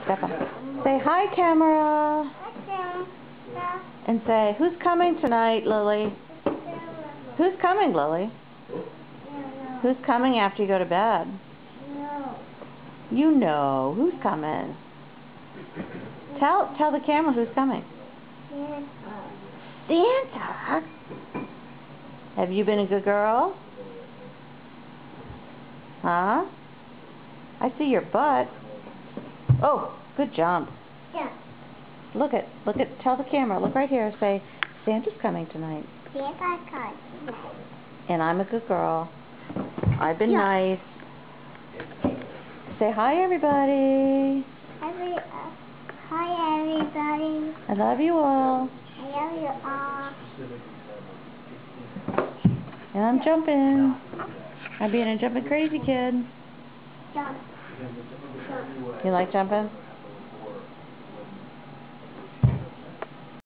Step up. Say hi, camera. And say, who's coming tonight, Lily? Who's coming, Lily? Who's coming after you go to bed? You know. Who's coming? Tell the camera who's coming. Santa? Have you been a good girl? Huh? I see your butt. Oh, good jump. Yeah. Look at, tell the camera, look right here, say, Santa's coming tonight. Santa's coming tonight. And I'm a good girl. I've been nice. Say hi, everybody. Hi, everybody. I love you all. I love you all. And I'm jumping. I'm being a jumping crazy kid. Jump. You like jumping?